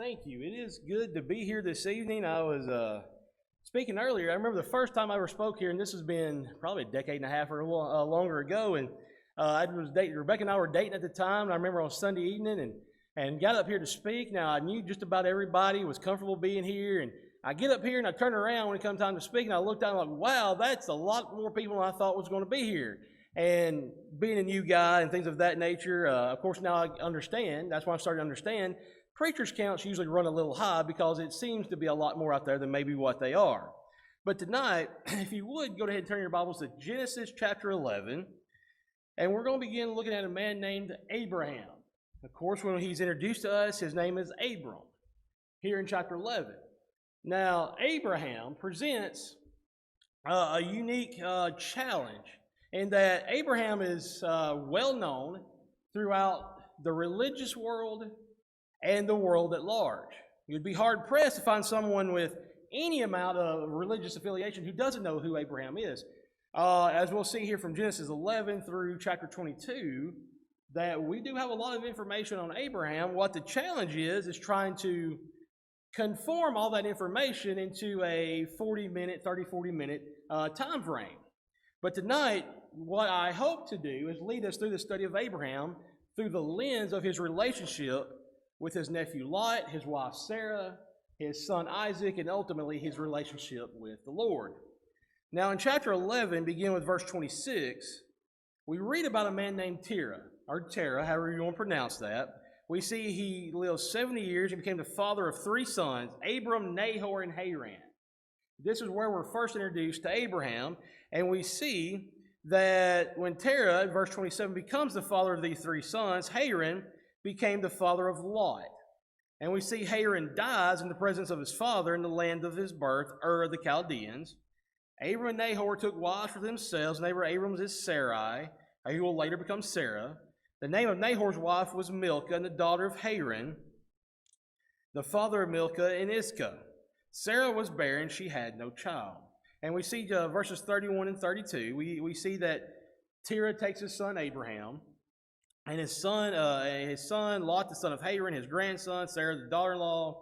Thank you. It is good to be here this evening. I was speaking earlier. I remember the first time I ever spoke here, and this has been probably a decade and a half or longer ago. And I was dating, Rebecca and I were dating at the time. And I remember on Sunday evening and got up here to speak. Now, I knew just about everybody was comfortable being here. And I get up here and I turn around when it comes time to speak, and I look down and I'm like, wow, that's a lot more people than I thought was going to be here. And being a new guy and things of that nature, of course, now I understand. That's why I started to understand. Preachers' counts usually run a little high because it seems to be a lot more out there than maybe what they are. But tonight, if you would, go ahead and turn your Bibles to Genesis chapter 11. And we're going to begin looking at a man named Abraham. Of course, when he's introduced to us, his name is Abram, here in chapter 11. Now, Abraham presents a unique challenge in that Abraham is well known throughout the religious world and the world at large. You'd be hard-pressed to find someone with any amount of religious affiliation who doesn't know who Abraham is. As we'll see here from Genesis 11 through chapter 22, that we do have a lot of information on Abraham. What the challenge is trying to conform all that information into a 40-minute time frame. But tonight, what I hope to do is lead us through the study of Abraham through the lens of his relationship with his nephew Lot, his wife Sarah, his son Isaac, and ultimately his relationship with the Lord. Now in chapter 11, begin with verse 26, we read about a man named Terah, however you want to pronounce that. We see he lived 70 years and became the father of three sons, Abram, Nahor, and Haran. This is where we're first introduced to Abraham, and we see that when Terah, verse 27, becomes the father of these three sons, Haran became the father of Lot. And we see Haran dies in the presence of his father in the land of his birth, Ur of the Chaldeans. Abram and Nahor took wives for themselves. The name of Abram's is Sarai, who will later become Sarah. The name of Nahor's wife was Milcah, and the daughter of Haran, the father of Milcah and Iscah. Sarah was barren, she had no child. And we see verses 31 and 32, we see that Terah takes his son Abraham, and his son Lot, the son of Haran, his grandson, Sarah, the daughter-in-law,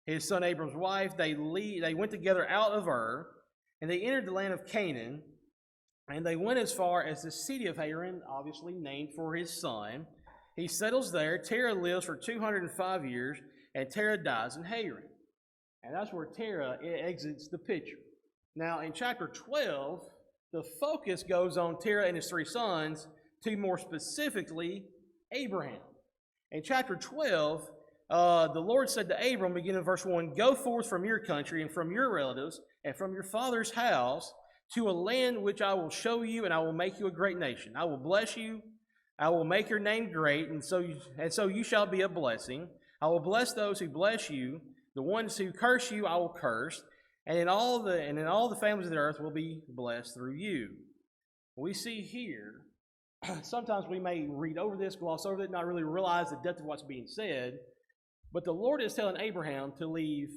his son Abram's wife, they went together out of Ur, and they entered the land of Canaan, and they went as far as the city of Haran, obviously named for his son. He settles there. Terah lives for 205 years, and Terah dies in Haran. And that's where Terah exits the picture. Now, in chapter 12, the focus goes on Terah and his three sons, to more specifically, Abraham. In chapter 12, the Lord said to Abram, beginning in verse 1, "Go forth from your country and from your relatives and from your father's house to a land which I will show you, and I will make you a great nation. I will bless you. I will make your name great, and so you shall be a blessing. I will bless those who bless you. The ones who curse you, I will curse, and in all the families of the earth will be blessed through you." We see here, sometimes we may read over this, gloss over it, not really realize the depth of what's being said, but the Lord is telling Abraham to leave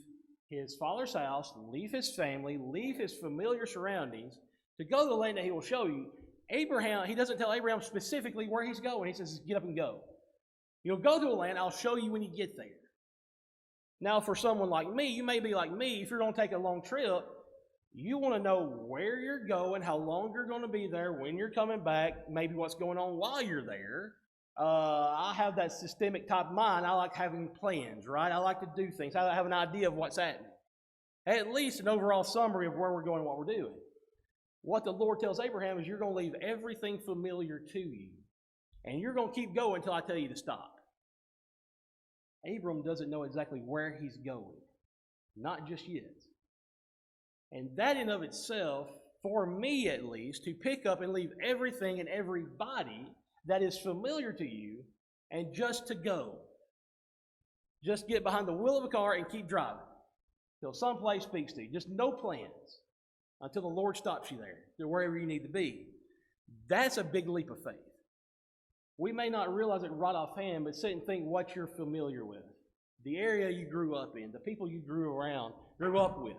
his father's house, leave his family, leave his familiar surroundings, to go to the land that he will show you. Abraham, he doesn't tell Abraham specifically where he's going. He says, get up and go. You'll go to a land, I'll show you when you get there. Now, for someone like me, you may be like me, if you're going to take a long trip, you want to know where you're going, how long you're going to be there, when you're coming back, maybe what's going on while you're there. I have that systemic type mind. I like having plans, right? I like to do things. I have an idea of what's happening. At least an overall summary of where we're going and what we're doing. What the Lord tells Abraham is you're going to leave everything familiar to you. And you're going to keep going until I tell you to stop. Abram doesn't know exactly where he's going. Not just yet. And that in of itself, for me at least, to pick up and leave everything and everybody that is familiar to you and just to go. Just get behind the wheel of a car and keep driving till someplace speaks to you. Just no plans until the Lord stops you there to wherever you need to be. That's a big leap of faith. We may not realize it right offhand, but sit and think what you're familiar with. The area you grew up in, the people you grew up with,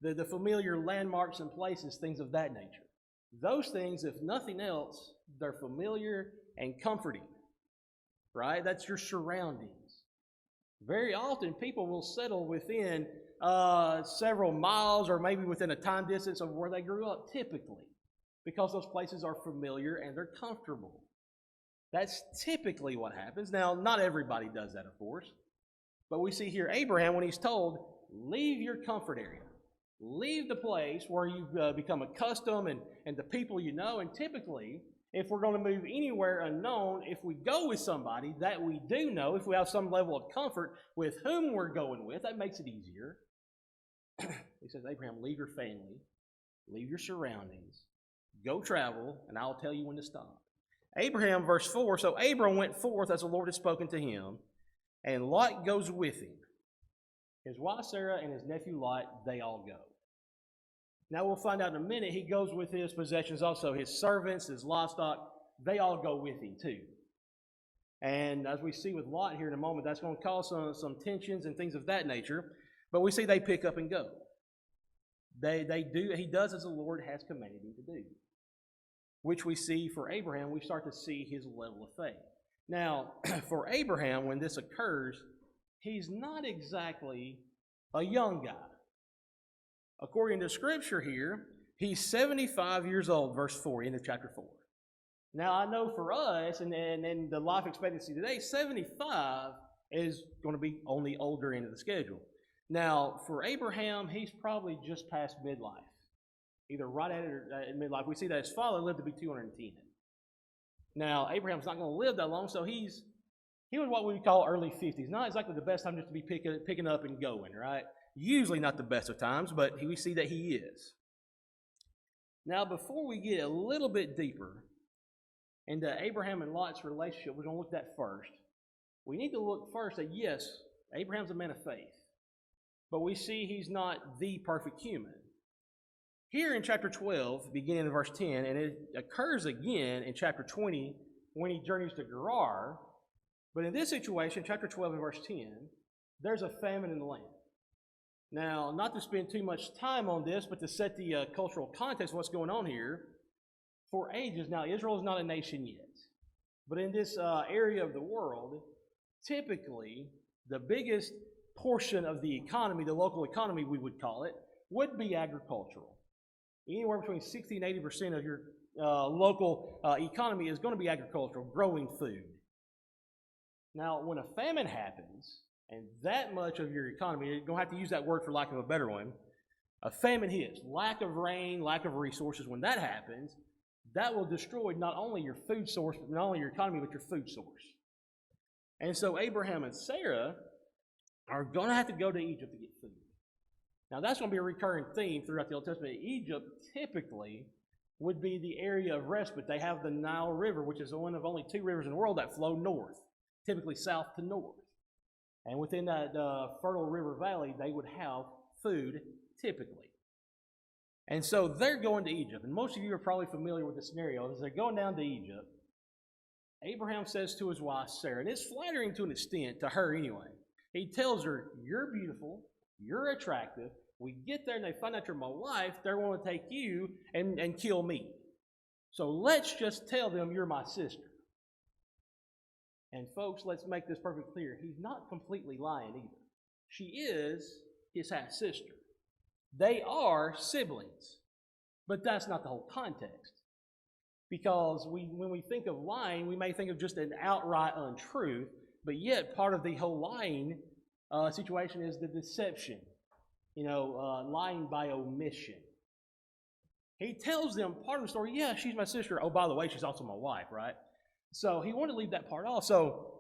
the familiar landmarks and places, things of that nature. Those things, if nothing else, they're familiar and comforting, right? That's your surroundings. Very often, people will settle within several miles or maybe within a time distance of where they grew up, typically, because those places are familiar and they're comfortable. That's typically what happens. Now, not everybody does that, of course, but we see here Abraham, when he's told, leave your comfort area, leave the place where you've become accustomed and the people you know, and typically, if we're going to move anywhere unknown, if we go with somebody that we do know, if we have some level of comfort with whom we're going with, that makes it easier. He says, Abraham, leave your family, leave your surroundings, go travel, and I'll tell you when to stop. Abraham, verse 4, so Abram went forth as the Lord had spoken to him, and Lot goes with him. His wife Sarah and his nephew Lot, they all go. Now we'll find out in a minute, he goes with his possessions also. His servants, his livestock, they all go with him too. And as we see with Lot here in a moment, that's going to cause some tensions and things of that nature. But we see they pick up and go. He does as the Lord has commanded him to do. Which we see for Abraham, we start to see his level of faith. Now, for Abraham, when this occurs, he's not exactly a young guy. According to Scripture here, he's 75 years old, verse 4, into chapter 4. Now, I know for us, and the life expectancy today, 75 is going to be on the older end of the schedule. Now, for Abraham, he's probably just past midlife, either right at it or in midlife. We see that his father lived to be 210. Now, Abraham's not going to live that long, so he was what we would call early 50s. Not exactly the best time just to be picking up and going, right? Usually not the best of times, but we see that he is. Now, before we get a little bit deeper into Abraham and Lot's relationship, we're going to look at that first. We need to look first at, yes, Abraham's a man of faith, but we see he's not the perfect human. Here in chapter 12, beginning in verse 10, and it occurs again in chapter 20 when he journeys to Gerar, but in this situation, chapter 12 and verse 10, there's a famine in the land. Now, not to spend too much time on this, but to set the cultural context of what's going on here, for ages now, Israel is not a nation yet. But in this area of the world, typically, the biggest portion of the economy, the local economy we would call it, would be agricultural. Anywhere between 60 and 80% of your local economy is going to be agricultural, growing food. Now, when a famine happens, and that much of your economy, you're going to have to use that word for lack of a better one, a famine hits, lack of rain, lack of resources. When that happens, that will destroy not only your food source, but not only your economy, but your food source. And so Abraham and Sarah are going to have to go to Egypt to get food. Now, that's going to be a recurring theme throughout the Old Testament. Egypt typically would be the area of respite. They have the Nile River, which is one of only two rivers in the world that flow north, typically south to north. And within that fertile river valley, they would have food typically. And so they're going to Egypt. And most of you are probably familiar with the scenario. As they're going down to Egypt, Abraham says to his wife, Sarah, and it's flattering to an extent, to her anyway. He tells her, you're beautiful, you're attractive. We get there and they find out you're my wife, they're going to take you and kill me. So let's just tell them you're my sister. And folks, let's make this perfectly clear. He's not completely lying either. She is his half-sister. They are siblings. But that's not the whole context. Because when we think of lying, we may think of just an outright untruth, but yet part of the whole lying situation is the deception. Lying by omission. He tells them part of the story, yeah, she's my sister. Oh, by the way, she's also my wife, right? So he wanted to leave that part off. So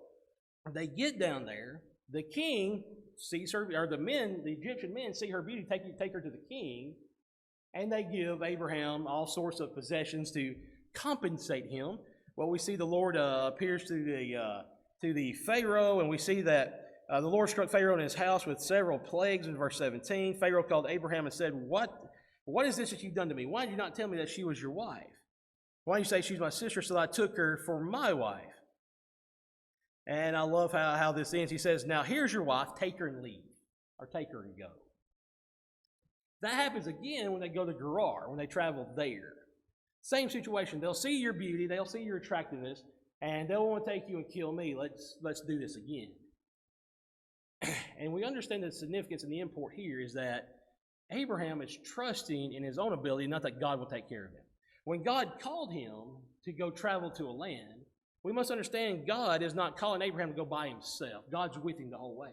they get down there. The king sees her, or the Egyptian men see her beauty, take her to the king, and they give Abraham all sorts of possessions to compensate him. Well, we see the Lord appears to the Pharaoh, and we see that the Lord struck Pharaoh in his house with several plagues in verse 17. Pharaoh called Abraham and said, What is this that you've done to me? Why did you not tell me that she was your wife? Why don't you say she's my sister, so I took her for my wife? And I love how this ends. He says, now here's your wife, take her and leave, or take her and go. That happens again when they go to Gerar, when they travel there. Same situation. They'll see your beauty, they'll see your attractiveness, and they'll want to take you and kill me. Let's do this again. And we understand the significance and the import here is that Abraham is trusting in his own ability, not that God will take care of him. When God called him to go travel to a land, we must understand God is not calling Abraham to go by himself. God's with him the whole way.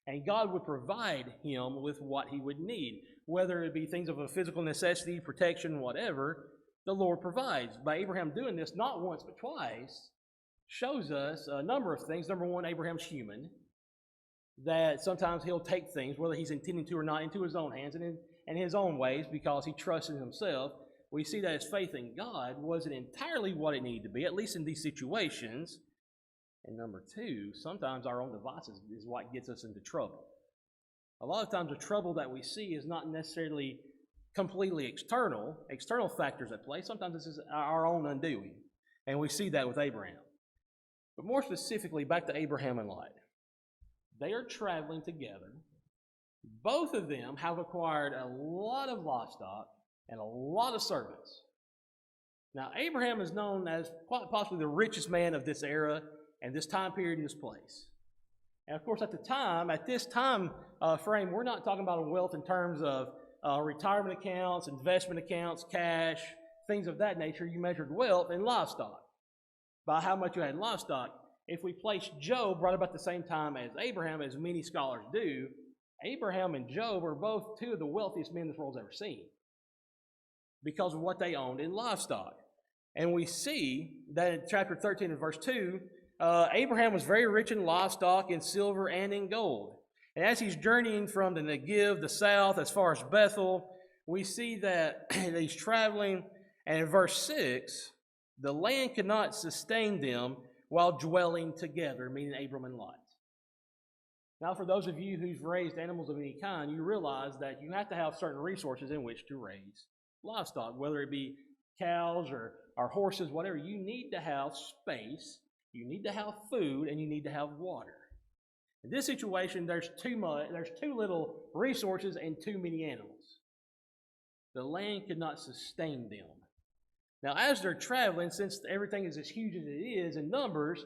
And God would provide him with what he would need, whether it be things of a physical necessity, protection, whatever, the Lord provides. By Abraham doing this, not once but twice, shows us a number of things. Number one, Abraham's human, that sometimes he'll take things, whether he's intending to or not, into his own hands and in his own ways because he trusts in himself. We see that his faith in God wasn't entirely what it needed to be, at least in these situations. And number two, sometimes our own devices is what gets us into trouble. A lot of times the trouble that we see is not necessarily completely external factors at play. Sometimes this is our own undoing. And we see that with Abraham. But more specifically, back to Abraham and Lot. They are traveling together. Both of them have acquired a lot of livestock and a lot of servants. Now, Abraham is known as quite possibly the richest man of this era and this time period and this place. And of course, at this time frame, we're not talking about wealth in terms of retirement accounts, investment accounts, cash, things of that nature. You measured wealth in livestock by how much you had in livestock. If we place Job right about the same time as Abraham, as many scholars do, Abraham and Job are both two of the wealthiest men this world's ever seen because of what they owned in livestock. And we see that in chapter 13 and verse 2, Abraham was very rich in livestock, in silver, and in gold. And as he's journeying from the Negev, the south, as far as Bethel, we see that he's traveling. And in verse 6, the land could not sustain them while dwelling together, meaning Abram and Lot. Now, for those of you who've raised animals of any kind, you realize that you have to have certain resources in which to raise livestock, whether it be cows or horses, whatever. You need to have space, you need to have food, and you need to have water. In this situation, there's too little resources and too many animals. The land could not sustain them. Now, as they're traveling, since everything is as huge as it is in numbers,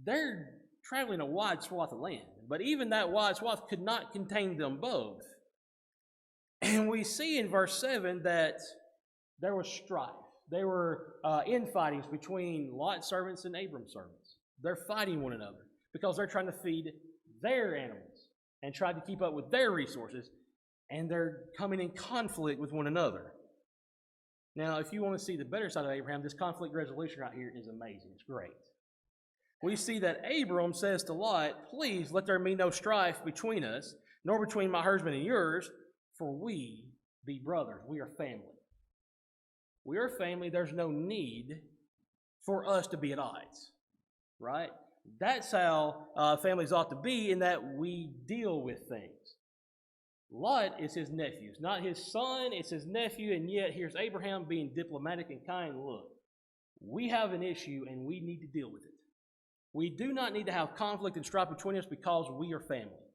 they're traveling a wide swath of land. But even that wide swath could not contain them both. And we see in verse 7 that there was strife. There were infightings between Lot's servants and Abram's servants. They're fighting one another because they're trying to feed their animals and try to keep up with their resources, and they're coming in conflict with one another. Now, if you want to see the better side of Abraham, this conflict resolution right here is amazing. It's great. We see that Abram says to Lot, "Please let there be no strife between us, nor between my herdsmen and yours, for we be brothers." We are family. We are family. There's no need for us to be at odds, right? That's how families ought to be, in that we deal with things. Lot is his nephew. It's not his son, it's his nephew, and yet here's Abraham being diplomatic and kind. Look, we have an issue and we need to deal with it. We do not need to have conflict and strife between us because we are family.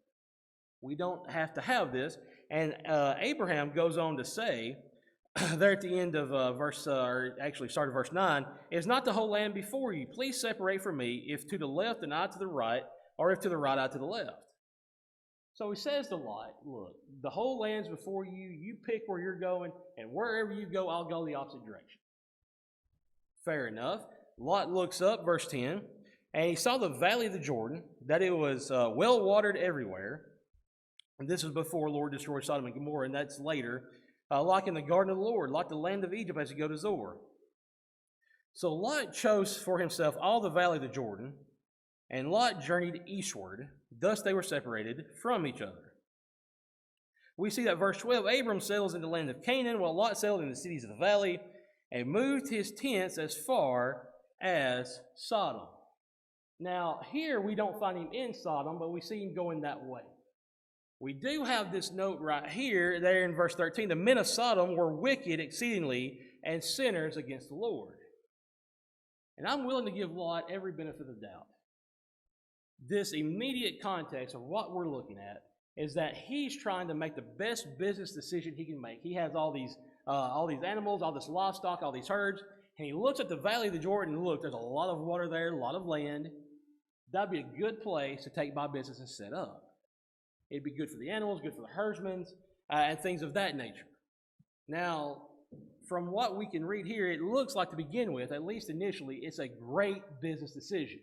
We don't have to have this. And Abraham goes on to say, there at the end of start of verse 9, "Is not the whole land before you? Please separate from me, if to the left and I to the right, or if to the right I to the left." So he says to Lot, "Look, the whole land's before you. You pick where you're going, and wherever you go, I'll go the opposite direction." Fair enough. Lot looks up, verse 10, and he saw the valley of the Jordan, that it was well watered everywhere. And this is before the Lord destroyed Sodom and Gomorrah, and that's later. Like in the garden of the Lord, like the land of Egypt as you go to Zoar. So Lot chose for himself all the valley of the Jordan, and Lot journeyed eastward. Thus they were separated from each other. We see that verse 12, Abram settles in the land of Canaan, while Lot settled in the cities of the valley, and moved his tents as far as Sodom. Now, here we don't find him in Sodom, but we see him going that way. We do have this note right here, there in verse 13. "The men of Sodom were wicked exceedingly and sinners against the Lord." And I'm willing to give Lot every benefit of the doubt. This immediate context of what we're looking at is that he's trying to make the best business decision he can make. He has all these animals, all this livestock, all these herds, and he looks at the valley of the Jordan, and look, there's a lot of water there, a lot of land. That'd be a good place to take my business and set up. It'd be good for the animals, good for the herdsmen, and things of that nature. Now, from what we can read here, it looks like to begin with, at least initially, it's a great business decision.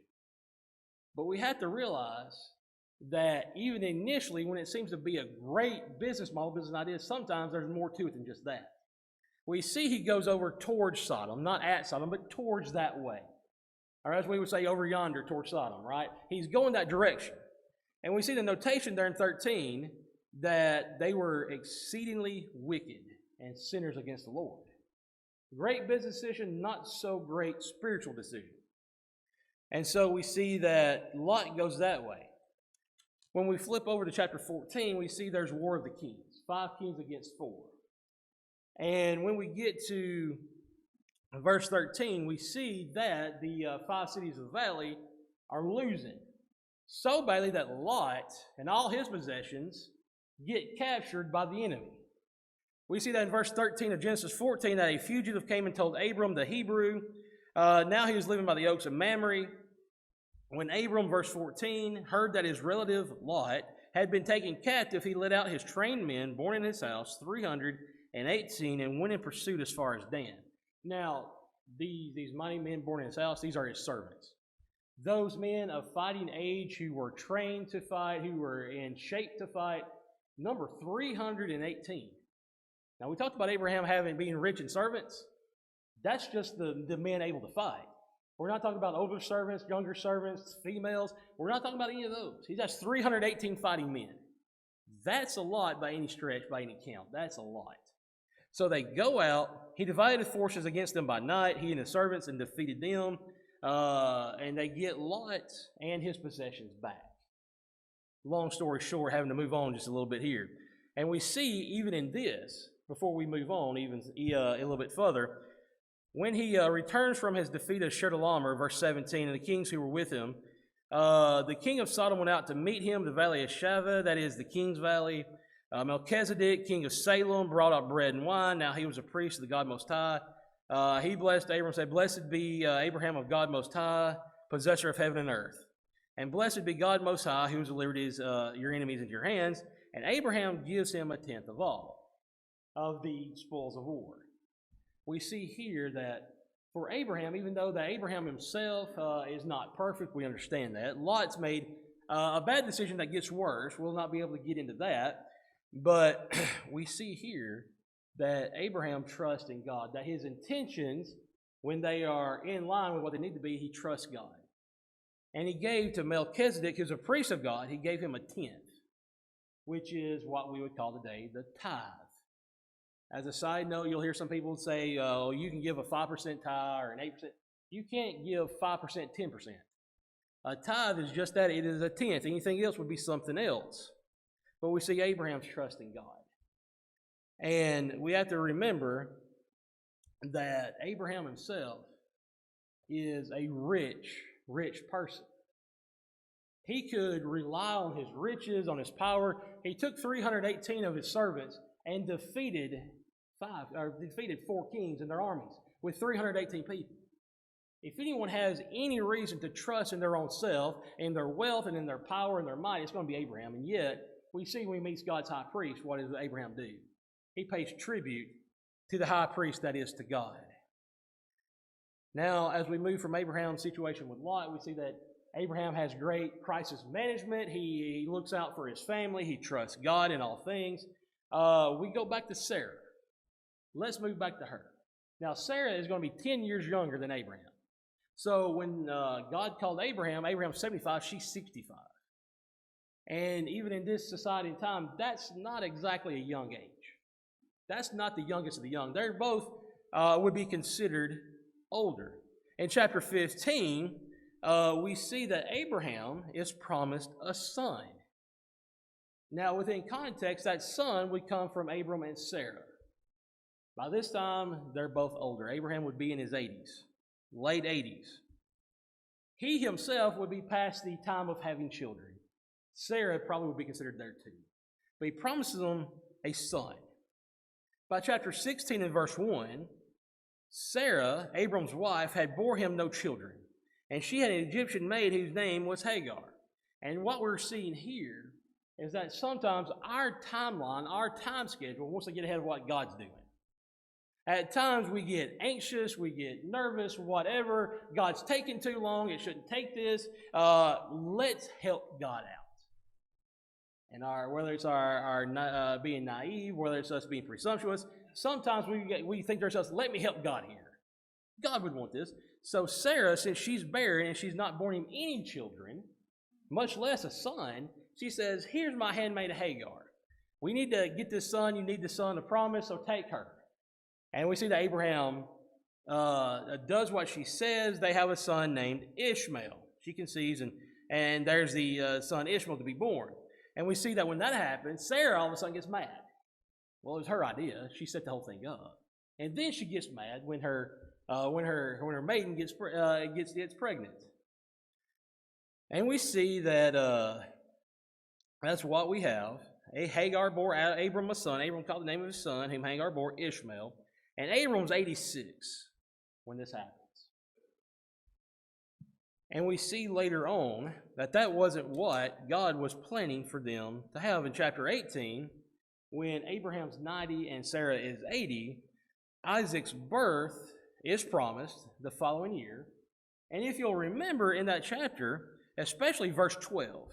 But we have to realize that even initially, when it seems to be a great business model, business idea, sometimes there's more to it than just that. We see he goes over towards Sodom, not at Sodom, but towards that way. Or as we would say, over yonder towards Sodom, right? He's going that direction. And we see the notation there in 13 that they were exceedingly wicked and sinners against the Lord. Great business decision, not so great spiritual decision. And so we see that Lot goes that way. When we flip over to chapter 14, we see there's War of the Kings, 5 kings against 4. And when we get to verse 13, we see that the 5 cities of the valley are losing. So badly that Lot and all his possessions get captured by the enemy. We see that in verse 13 of Genesis 14, that a fugitive came and told Abram the Hebrew. Now he was living by the oaks of Mamre. When Abram, verse 14, heard that his relative Lot had been taken captive, he led out his trained men, born in his house, 318, and went in pursuit as far as Dan. Now, these mighty men born in his house, these are his servants. Those men of fighting age who were trained to fight, who were in shape to fight, number 318. Now, we talked about Abraham being rich in servants. That's just the men able to fight. We're not talking about older servants, younger servants, females. We're not talking about any of those. He has 318 fighting men. That's a lot by any stretch, by any count. That's a lot. So they go out. He divided forces against them by night, he and his servants, and defeated them. And they get Lot and his possessions back. Long story short, having to move on just a little bit here. And we see even in this, before we move on even a little bit further, when he returns from his defeat of Chedorlaomer, verse 17, and the kings who were with him, the king of Sodom went out to meet him, the valley of Shaveh, that is the king's valley. Melchizedek, king of Salem, brought out bread and wine. Now he was a priest of the God Most High. He blessed Abram, said, "Blessed be Abraham of God Most High, possessor of heaven and earth. And blessed be God Most High, who has delivered your enemies into your hands." And Abraham gives him 1/10 of all of the spoils of war. We see here that for Abraham, even though that Abraham himself is not perfect, we understand that. Lot's made a bad decision that gets worse. We'll not be able to get into that. But we see here that Abraham trusts in God, that his intentions, when they are in line with what they need to be, he trusts God. And he gave to Melchizedek, who's a priest of God, he gave him 1/10, which is what we would call today the tithe. As a side note, you'll hear some people say, oh, you can give a 5% tithe or an 8%. You can't give 5%, 10%. A tithe is just that. It is 1/10. Anything else would be something else. But we see Abraham's trust in God. And we have to remember that Abraham himself is a rich, rich person. He could rely on his riches, on his power. He took 318 of his servants and defeated 4 kings and their armies with 318 people. If anyone has any reason to trust in their own self, in their wealth, and in their power and their might, it's going to be Abraham. And yet, we see when he meets God's high priest, what does Abraham do? He pays tribute to the high priest that is to God. Now, as we move from Abraham's situation with Lot, we see that Abraham has great crisis management. He looks out for his family. He trusts God in all things. We go back to Sarah. Let's move back to her. Now, Sarah is going to be 10 years younger than Abraham. So when God called Abraham's 75, she's 65. And even in this society and time, that's not exactly a young age. That's not the youngest of the young. They're both would be considered older. In chapter 15, we see that Abraham is promised a son. Now, within context, that son would come from Abram and Sarah. By this time, they're both older. Abraham would be in his 80s, late 80s. He himself would be past the time of having children. Sarah probably would be considered there too. But he promises them a son. By chapter 16 and verse 1, Sarah, Abram's wife, had bore him no children. And she had an Egyptian maid whose name was Hagar. And what we're seeing here is that sometimes our timeline, our time schedule wants to get ahead of what God's doing. At times we get anxious, we get nervous, whatever. God's taking too long. It shouldn't take this. Let's help God out. And whether it's our being naive, whether it's us being presumptuous, sometimes we think to ourselves, let me help God here. God would want this. So Sarah, since she's barren and she's not born him any children, much less a son, she says, here's my handmaid Hagar. We need to get this son. You need the son of promise, so take her. And we see that Abraham does what she says. They have a son named Ishmael. She conceives, and there's the son Ishmael to be born. And we see that when that happens, Sarah all of a sudden gets mad. Well, it was her idea. She set the whole thing up. And then she gets mad when her maiden gets pregnant. And we see that that's what we have. Hagar bore Abram a son. Abram called the name of his son, whom Hagar bore Ishmael. And Abram's 86 when this happens. And we see later on that wasn't what God was planning for them to have. In chapter 18, when Abraham's 90 and Sarah is 80, Isaac's birth is promised the following year. And if you'll remember in that chapter, especially verse 12,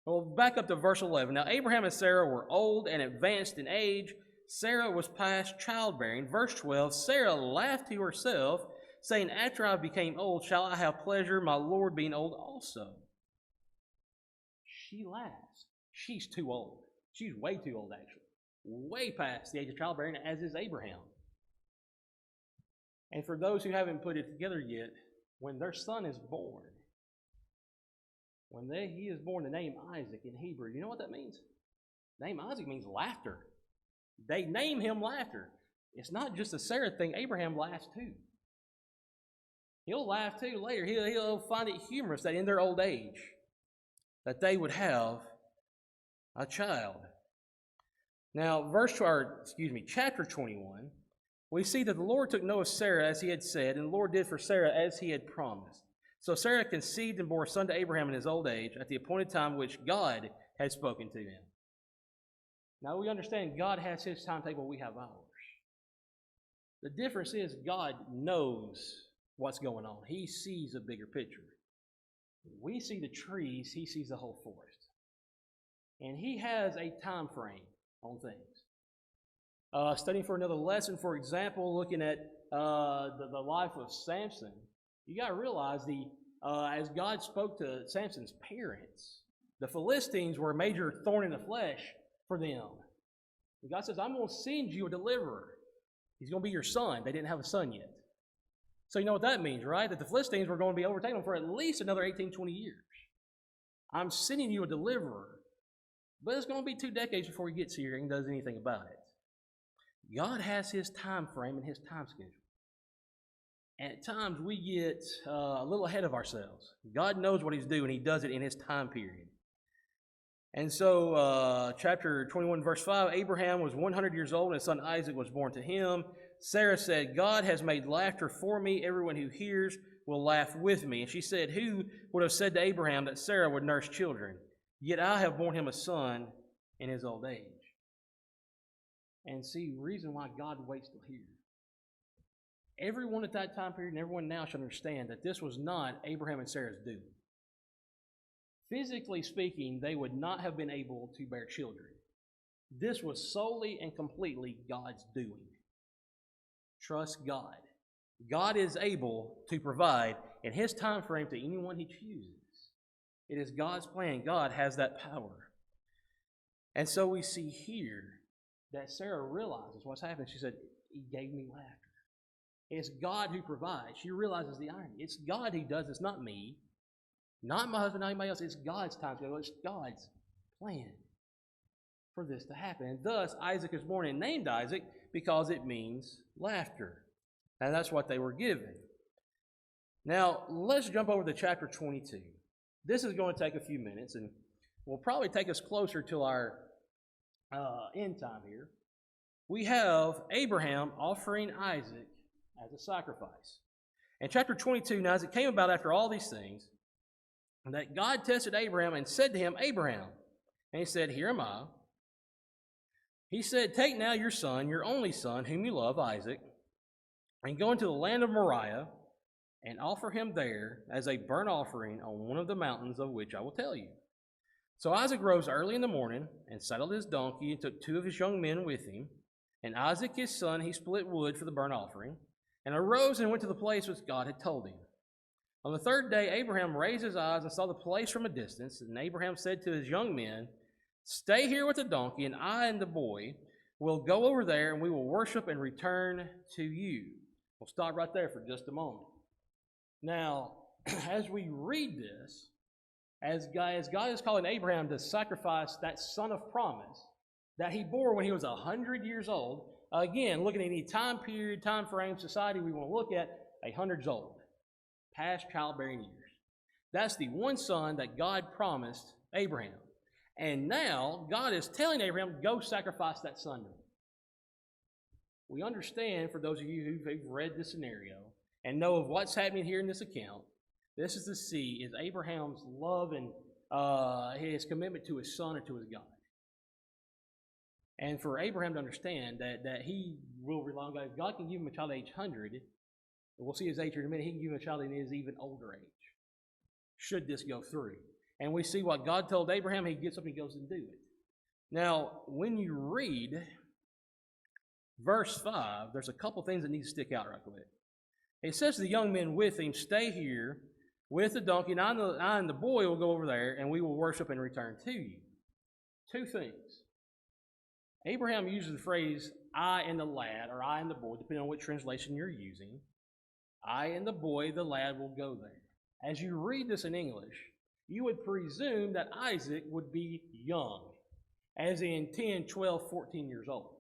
well, back up to verse 11. Now, Abraham and Sarah were old and advanced in age. Sarah was past childbearing. Verse 12, Sarah laughed to herself, saying, after I became old, shall I have pleasure, my Lord being old also? She laughs. She's too old. She's way too old, actually. Way past the age of childbearing, as is Abraham. And for those who haven't put it together yet, when their son is born, he is born, the name Isaac in Hebrew, you know what that means? The name Isaac means laughter. They name him laughter. It's not just a Sarah thing. Abraham laughs too. He'll laugh too later. He'll find it humorous that in their old age that they would have a child. Now, chapter 21, we see that the Lord took note of Sarah as he had said, and the Lord did for Sarah as he had promised. So Sarah conceived and bore a son to Abraham in his old age at the appointed time which God had spoken to him. Now we understand God has his timetable, we have ours. The difference is God knows what's going on. He sees a bigger picture. We see the trees, he sees the whole forest. And he has a time frame on things. Studying for another lesson, for example, looking at the life of Samson, you got to realize as God spoke to Samson's parents, the Philistines were a major thorn in the flesh for them. And God says, I'm going to send you a deliverer. He's going to be your son. They didn't have a son yet. So you know what that means, right? That the Philistines were going to be overtaken for at least another 18, 20 years. I'm sending you a deliverer. But it's going to be 2 decades before he gets here and does anything about it. God has his time frame and his time schedule. And at times we get a little ahead of ourselves. God knows what he's doing. He does it in his time period. And so chapter 21, verse 5, Abraham was 100 years old and his son Isaac was born to him. Sarah said, God has made laughter for me. Everyone who hears will laugh with me. And she said, who would have said to Abraham that Sarah would nurse children? Yet I have borne him a son in his old age. And see, the reason why God waits till here. Everyone at that time period and everyone now should understand that this was not Abraham and Sarah's doing. Physically speaking, they would not have been able to bear children. This was solely and completely God's doing. Trust God. God is able to provide in his time frame to anyone he chooses. It is God's plan. God has that power. And so we see here that Sarah realizes what's happening. She said, he gave me laughter. It's God who provides. She realizes the irony. It's God who does. It's not me. Not my husband, not anybody else. It's God's time schedule. It's God's plan for this to happen. And thus, Isaac is born and named Isaac because it means laughter. And that's what they were given. Now, let's jump over to chapter 22. This is going to take a few minutes, and will probably take us closer to our end time here. We have Abraham offering Isaac as a sacrifice. In chapter 22, now as it came about after all these things, that God tested Abraham and said to him, Abraham, And he said, Here am I. He said, Take now your son, your only son, whom you love, Isaac, and go into the land of Moriah, and offer him there as a burnt offering on one of the mountains of which I will tell you. So Isaac rose early in the morning and saddled his donkey and took 2 of his young men with him. And Isaac his son, he split wood for the burnt offering, and arose and went to the place which God had told him. On the 3rd day, Abraham raised his eyes and saw the place from a distance. And Abraham said to his young men, Stay here with the donkey, and I and the boy will go over there, and we will worship and return to you. We'll stop right there for just a moment. Now, as we read this, as God is calling Abraham to sacrifice that son of promise that he bore when he was 100 years old, again, looking at any time period, time frame, society we want to look at, 100 years old, past childbearing years. That's the one son that God promised Abraham. And now, God is telling Abraham, go sacrifice that son. We understand, for those of you who've read this scenario and know of what's happening here in this account, this is to see is Abraham's love and his commitment to his son or to his God. And for Abraham to understand that he will rely on God. If God can give him a child at age 100, and we'll see his age here in a minute, he can give him a child in his even older age, should this go through. And we see what God told Abraham, he gets up and goes and do it. Now, when you read verse 5, there's a couple things that need to stick out right quick. It says to the young men with him, Stay here with the donkey, and I and the boy will go over there, and we will worship and return to you. 2 things. Abraham uses the phrase, I and the lad, or I and the boy, depending on what translation you're using. I and the boy, the lad, will go there. As you read this in English, you would presume that Isaac would be young, as in 10, 12, 14 years old.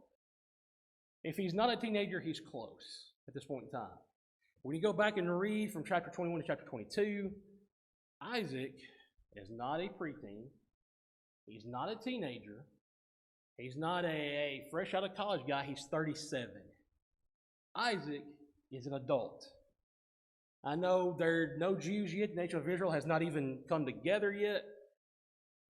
If he's not a teenager, he's close at this point in time. When you go back and read from chapter 21 to chapter 22, Isaac is not a preteen. He's not a teenager. He's not a fresh out of college guy. He's 37. Isaac is an adult. I know there are no Jews yet. The nation of Israel has not even come together yet.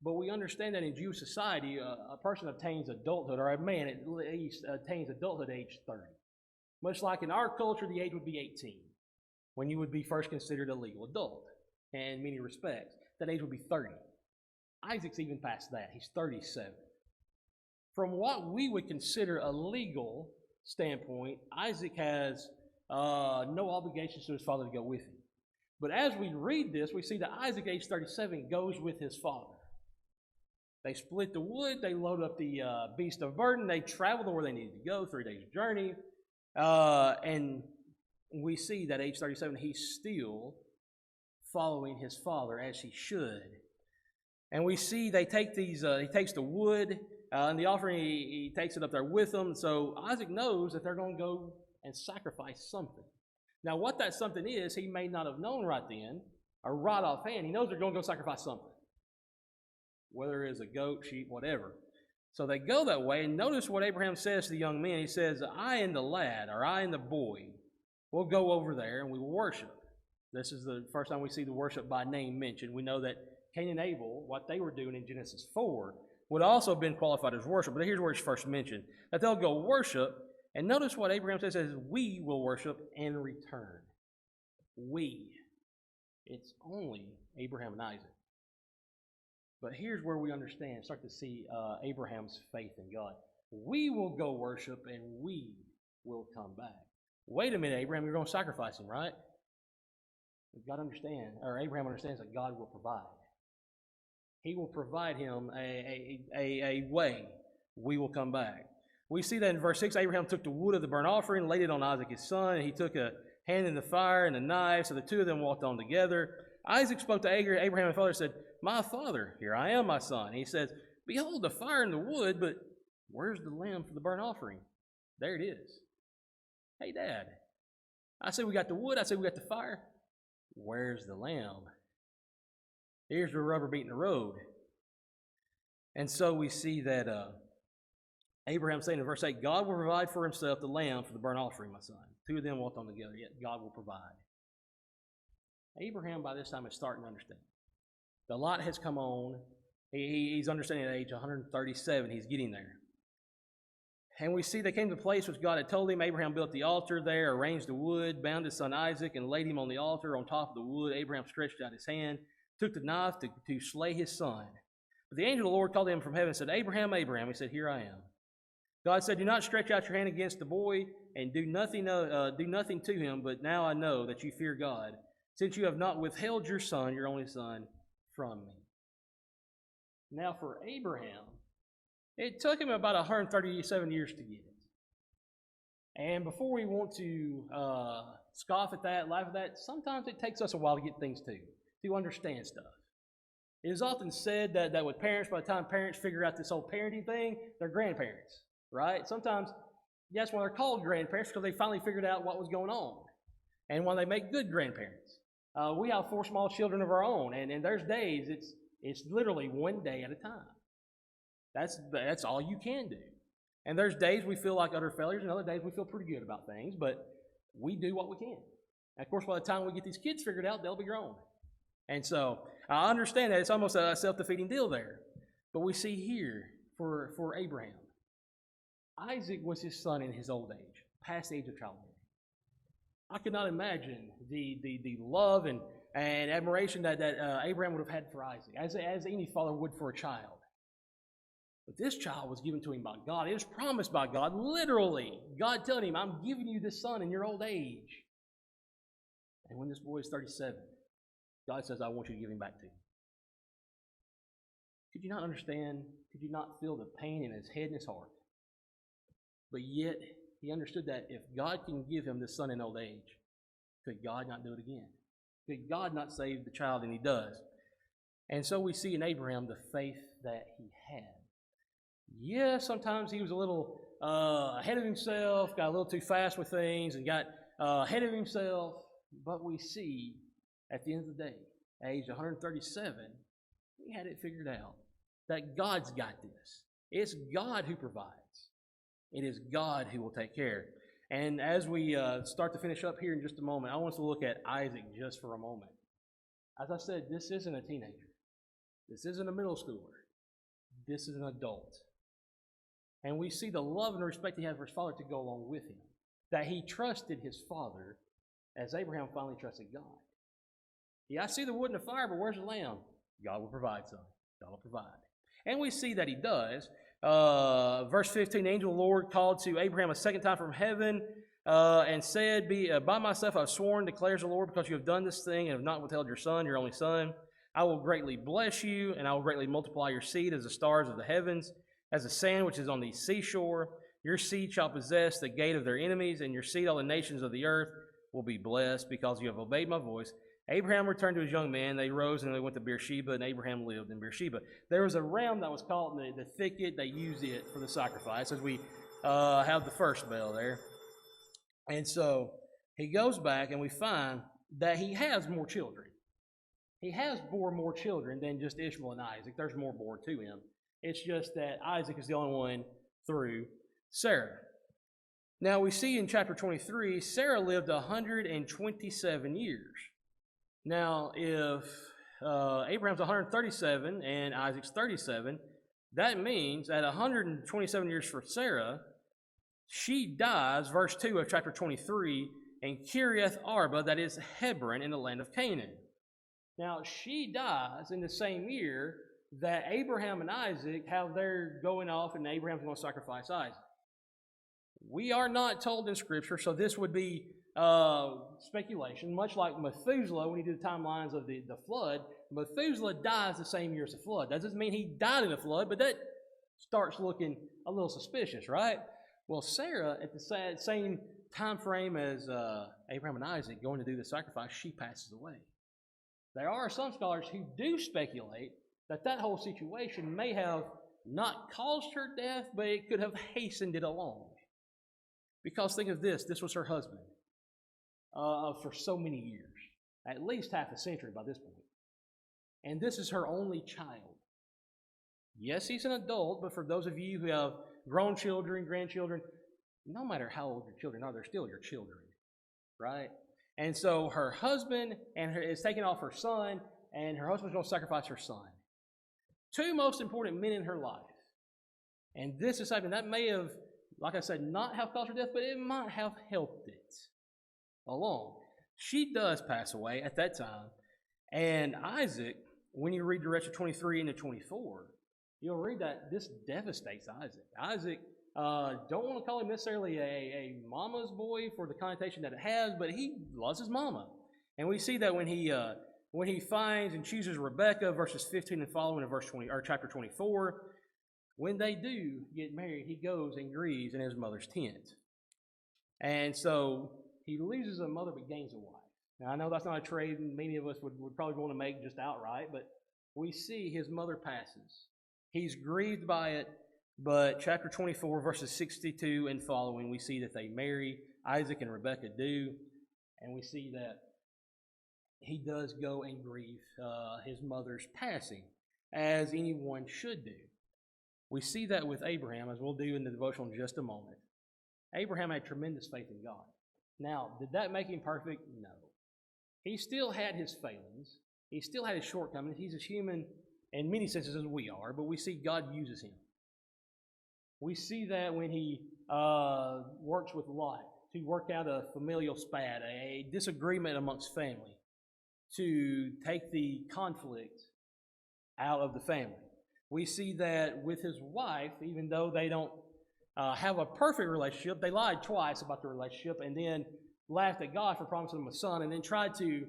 But we understand that in Jewish society, a person obtains adulthood, or a man at least attains adulthood at age 30. Much like in our culture, the age would be 18, when you would be first considered a legal adult. And in many respects, that age would be 30. Isaac's even past that. He's 37. From what we would consider a legal standpoint, Isaac has no obligations to his father to go with him. But as we read this, we see that Isaac, age 37, goes with his father. They split the wood, they load up the beast of burden, they travel to where they needed to go, 3 days journey. And we see that age 37, he's still following his father as he should. And we see they take these, he takes the wood and the offering, he takes it up there with them. So Isaac knows that they're going to go and sacrifice something. Now, what that something is, he may not have known right then, or right offhand. He knows they're going to go sacrifice something, whether it is a goat, sheep, whatever. So they go that way, and notice what Abraham says to the young men. He says, I and the lad, or I and the boy, will go over there and we will worship. This is the first time we see the worship by name mentioned. We know that Cain and Abel, what they were doing in Genesis 4, would also have been qualified as worship. But here's where it's first mentioned, that they'll go worship. And notice what Abraham says, we will worship and return. We. It's only Abraham and Isaac. But here's where we understand, start to see Abraham's faith in God. We will go worship and we will come back. Wait a minute, Abraham, you're going to sacrifice him, right? We've got to understand, or Abraham understands that God will provide. He will provide him a way. We will come back. We see that in verse 6, Abraham took the wood of the burnt offering, laid it on Isaac his son, and he took a hand in the fire and a knife, so the two of them walked on together. Isaac spoke to Abraham, his father, and said, My father, here I am, my son. And he says, Behold the fire and the wood, but where's the lamb for the burnt offering? There it is. Hey, Dad, I said we got the wood, I said we got the fire. Where's the lamb? Here's the rubber meeting the road. And so we see that Abraham saying in verse 8, God will provide for himself the lamb for the burnt offering, my son. Two of them walked on together, yet God will provide. Abraham by this time is starting to understand. The light has come on. He's understanding at age 137, he's getting there. And we see they came to the place which God had told him. Abraham built the altar there, arranged the wood, bound his son Isaac, and laid him on the altar on top of the wood. Abraham stretched out his hand, took the knife to slay his son. But the angel of the Lord called him from heaven and said, Abraham, Abraham. He said, Here I am. God said, Do not stretch out your hand against the boy, and do nothing to him, but now I know that you fear God, since you have not withheld your son, your only son, from me. Now for Abraham, it took him about 137 years to get it. And before we want to scoff at that, laugh at that, sometimes it takes us a while to get things to understand stuff. It is often said that with parents, by the time parents figure out this whole parenting thing, they're grandparents, right? Sometimes that's why they're called grandparents, because they finally figured out what was going on. And when they make good grandparents. We have 4 small children of our own, and there's days it's literally one day at a time. That's all you can do. And there's days we feel like utter failures, and other days we feel pretty good about things, but we do what we can. And of course, by the time we get these kids figured out, they'll be grown. And so I understand that it's almost a self-defeating deal there. But we see here for Abraham, Isaac was his son in his old age, past the age of childbearing. I could not imagine the love and admiration that Abraham would have had for Isaac, as any father would for a child. But this child was given to him by God. It was promised by God, literally. God telling him, I'm giving you this son in your old age. And when this boy is 37, God says, I want you to give him back to you. Could you not understand? Could you not feel the pain in his head and his heart? But yet, he understood that if God can give him this son in old age, could God not do it again? Could God not save the child? And he does. And so we see in Abraham the faith that he had. Yeah, sometimes he was a little ahead of himself, got a little too fast with things, and got ahead of himself. But we see at the end of the day, at age 137, he had it figured out that God's got this. It's God who provides. It is God who will take care. And as we start to finish up here in just a moment, I want us to look at Isaac just for a moment. As I said, this isn't a teenager. This isn't a middle schooler. This is an adult. And we see the love and respect he had for his father to go along with him. That he trusted his father as Abraham finally trusted God. Yeah, I see the wood and the fire, but where's the lamb? God will provide some. God will provide. And we see that he does. Verse 15, the angel of the Lord called to Abraham a second time from heaven and said, By myself I have sworn, declares the Lord, because you have done this thing and have not withheld your son, your only son. I will greatly bless you, and I will greatly multiply your seed as the stars of the heavens, as the sand which is on the seashore. Your seed shall possess the gate of their enemies, and your seed all the nations of the earth will be blessed, because you have obeyed my voice. Abraham returned to his young man. They rose and they went to Beersheba, and Abraham lived in Beersheba. There was a ram that was caught in the thicket. They used it for the sacrifice, as we have the first bell there. And so he goes back, and we find that he has more children. He has born more children than just Ishmael and Isaac. There's more born to him. It's just that Isaac is the only one through Sarah. Now we see in chapter 23, Sarah lived 127 years. Now, if Abraham's 137 and Isaac's 37, that means at 127 years for Sarah, she dies, verse 2 of chapter 23, in Kiriath Arba, that is Hebron, in the land of Canaan. Now, she dies in the same year that Abraham and Isaac have their going off, and Abraham's going to sacrifice Isaac. We are not told in Scripture, so this would be speculation, much like Methuselah, when he did the timelines of the flood. Methuselah dies the same year as the flood. That doesn't mean he died in the flood, but that starts looking a little suspicious, right? Well, Sarah, at the same time frame as Abraham and Isaac going to do the sacrifice, she passes away. There are some scholars who do speculate that whole situation may have not caused her death, but it could have hastened it along. Because think of this was her husband for so many years, at least half a century by this point. And this is her only child. Yes, he's an adult, but for those of you who have grown children, grandchildren, no matter how old your children are, they're still your children, right? And so her husband is taking off her son, and her husband's going to sacrifice her son. two most important men in her life. And this is something that may have, like I said, not have caused her death, but it might have helped it along. She does pass away at that time. And Isaac, when you read the rest of 23 into 24, you'll read that this devastates Isaac. Isaac, don't want to call him necessarily a mama's boy for the connotation that it has, but he loves his mama. And we see that when he finds and chooses Rebekah, verses 15 and following in verse 20 or chapter 24, when they do get married, he goes and grieves in his mother's tent. And so he loses a mother but gains a wife. Now, I know that's not a trade many of us would probably want to make just outright, but we see his mother passes. He's grieved by it, but chapter 24, verses 62 and following, we see that they marry. Isaac and Rebekah do, and we see that he does go and grieve his mother's passing, as anyone should do. We see that with Abraham, as we'll do in the devotional in just a moment. Abraham had tremendous faith in God. Now, did that make him perfect? No. He still had his failings. He still had his shortcomings. He's as human in many senses as we are, but we see God uses him. We see that when he works with Lot to work out a familial spat, a disagreement amongst family, to take the conflict out of the family. We see that with his wife, even though they don't have a perfect relationship, they lied twice about the relationship and then laughed at God for promising them a son and then tried to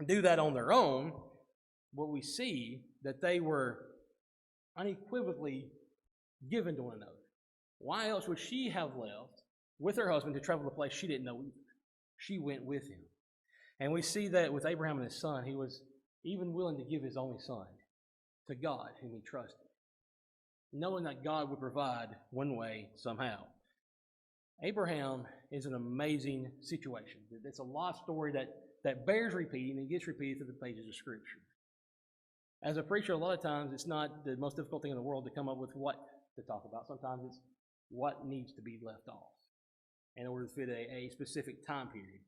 do that on their own. But we see that they were unequivocally given to one another. Why else would she have left with her husband to travel to a place she didn't know either? She went with him. And we see that with Abraham and his son, he was even willing to give his only son to God, whom he trusted, knowing that God would provide one way, somehow. Abraham is an amazing situation. It's a life story that bears repeating and gets repeated through the pages of Scripture. As a preacher, a lot of times it's not the most difficult thing in the world to come up with what to talk about. Sometimes it's what needs to be left off in order to fit a specific time period.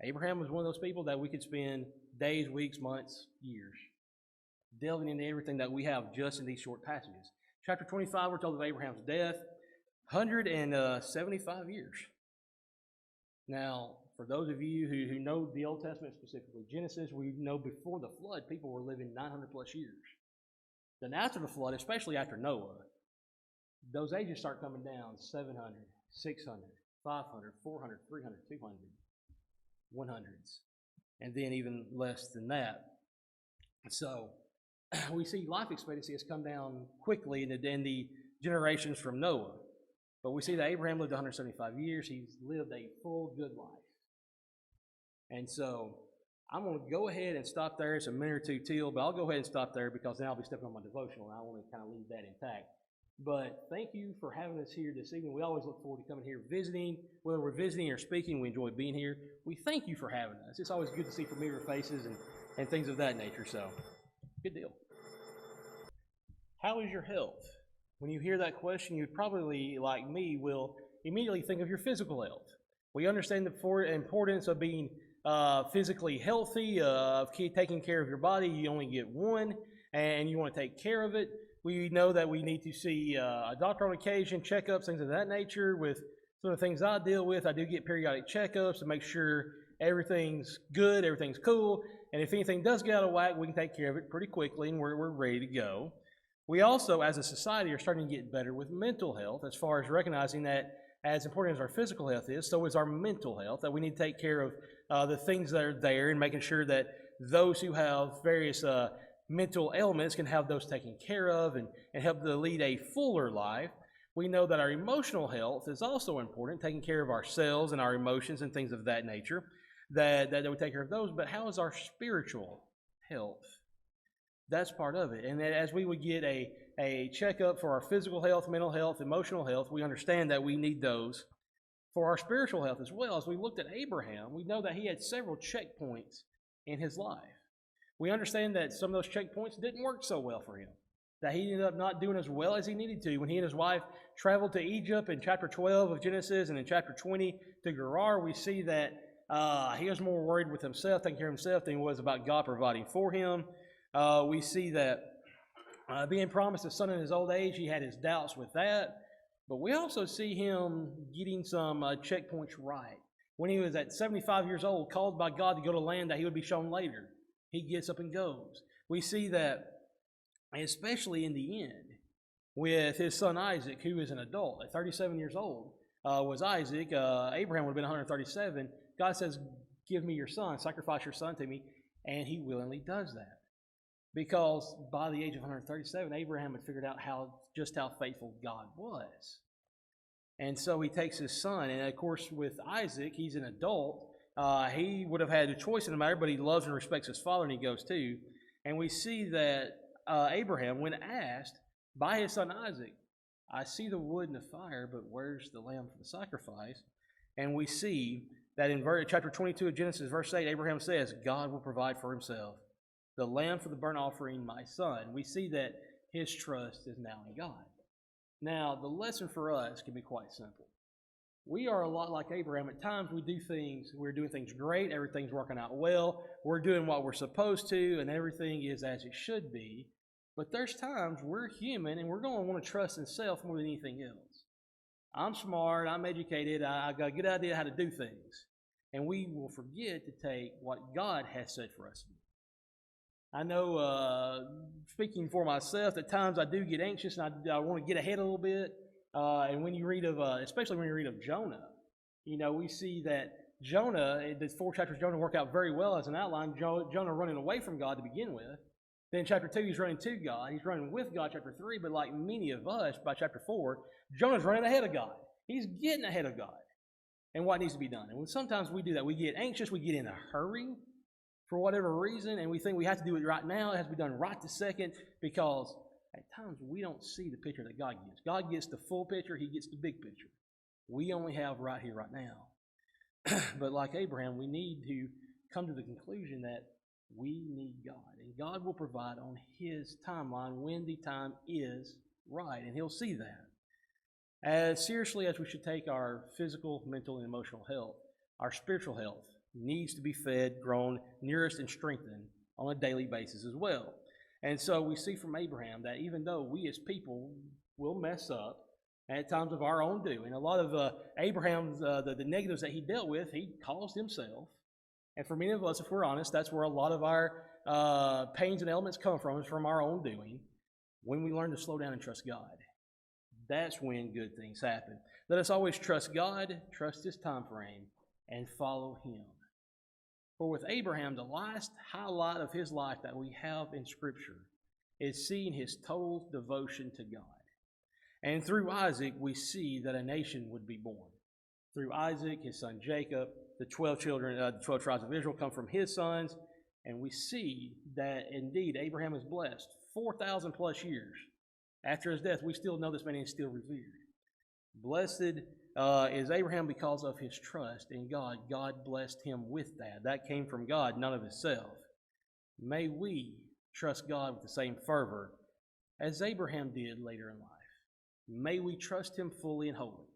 Abraham was one of those people that we could spend days, weeks, months, years delving into everything that we have just in these short passages. Chapter 25, we're told of Abraham's death, 175 years. Now, for those of you who know the Old Testament, specifically Genesis, we know before the flood, people were living 900 plus years. Then after the flood, especially after Noah, those ages start coming down 700, 600, 500, 400, 300, 200, 100s, and then even less than that. So we see life expectancy has come down quickly in the generations from Noah. But we see that Abraham lived 175 years. He's lived a full, good life. And so I'm going to go ahead and stop there. It's a minute or two till, but I'll go ahead and stop there because then I'll be stepping on my devotional, and I want to kind of leave that intact. But thank you for having us here this evening. We always look forward to coming here visiting. Whether we're visiting or speaking, we enjoy being here. We thank you for having us. It's always good to see familiar faces and things of that nature. So, good deal. How is your health? When you hear that question, you probably, like me, will immediately think of your physical health. We understand the importance of being physically healthy, of taking care of your body. You only get one, and you want to take care of it. We know that we need to see a doctor on occasion, checkups, things of that nature. With some of the things I deal with, I do get periodic checkups to make sure everything's good, everything's cool, and if anything does get out of whack, we can take care of it pretty quickly, and we're ready to go. We also, as a society, are starting to get better with mental health as far as recognizing that as important as our physical health is, so is our mental health, that we need to take care of the things that are there and making sure that those who have various mental ailments can have those taken care of and help to lead a fuller life. We know that our emotional health is also important, taking care of ourselves and our emotions and things of that nature, that we take care of those. But how is our spiritual health? That's part of it. And as we would get a checkup for our physical health, mental health, emotional health, we understand that we need those for our spiritual health as well. As we looked at Abraham, we know that he had several checkpoints in his life. We understand that some of those checkpoints didn't work so well for him, that he ended up not doing as well as he needed to. When he and his wife traveled to Egypt in chapter 12 of Genesis and in chapter 20 to Gerar, we see that he was more worried with himself, taking care of himself, than he was about God providing for him. We see that being promised a son in his old age, he had his doubts with that. But we also see him getting some checkpoints right. When he was at 75 years old, called by God to go to land that he would be shown later, he gets up and goes. We see that, especially in the end, with his son Isaac, who is an adult at 37 years old, was Isaac. Abraham would have been 137. God says, give me your son, sacrifice your son to me, and he willingly does that. Because by the age of 137, Abraham had figured out just how faithful God was. And so he takes his son, and of course with Isaac, he's an adult. He would have had a choice in the matter, but he loves and respects his father, and he goes too. And we see that Abraham, when asked by his son Isaac, I see the wood and the fire, but where's the lamb for the sacrifice? And we see that in chapter 22 of Genesis, verse 8, Abraham says, God will provide for himself the lamb for the burnt offering, my son. We see that his trust is now in God. Now, the lesson for us can be quite simple. We are a lot like Abraham. At times we're doing things great, everything's working out well, we're doing what we're supposed to, and everything is as it should be. But there's times we're human, and we're going to want to trust in self more than anything else. I'm smart, I'm educated, I got a good idea how to do things. And we will forget to take what God has said for us to do. I know, speaking for myself, at times I do get anxious and I want to get ahead a little bit. And when you read of, especially when you read of Jonah, we see that Jonah, the 4 chapters of Jonah work out very well as an outline. Jonah running away from God to begin with. Then chapter 2, he's running to God. He's running with God, chapter 3. But like many of us, by chapter 4, Jonah's running ahead of God. He's getting ahead of God and what needs to be done. And sometimes we do that. We get anxious. We get in a hurry for whatever reason, and we think we have to do it right now. It has to be done right this second, because at times we don't see the picture that God gets. God gets the full picture. He gets the big picture. We only have right here, right now. But like Abraham, we need to come to the conclusion that we need God, and God will provide on his timeline when the time is right, and he'll see that. As seriously as we should take our physical, mental, and emotional health, our spiritual health needs to be fed, grown, nourished, and strengthened on a daily basis as well. And so we see from Abraham that even though we as people will mess up at times of our own doing, a lot of Abraham's, the negatives that he dealt with, he caused himself. And for many of us, if we're honest, that's where a lot of our pains and ailments come from, is from our own doing. When we learn to slow down and trust God, that's when good things happen. Let us always trust God, trust his time frame, and follow him. For with Abraham, the last highlight of his life that we have in Scripture is seeing his total devotion to God. And through Isaac, we see that a nation would be born. Through Isaac, his son Jacob, the 12 tribes of Israel come from his sons, and we see that indeed Abraham is blessed. 4,000 plus years after his death, we still know this man is still revered. Blessed is Abraham because of his trust in God. God blessed him with that. That came from God, none of himself. May we trust God with the same fervor as Abraham did later in life. May we trust him fully and wholly.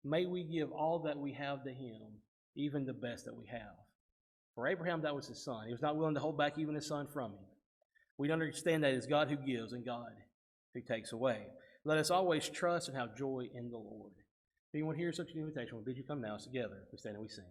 May we give all that we have to him, even the best that we have. For Abraham, that was his son. He was not willing to hold back even his son from him. We understand that it's God who gives and God who takes away. Let us always trust and have joy in the Lord. If anyone hears such an invitation, we'll bid you come now together. We stand and we sing.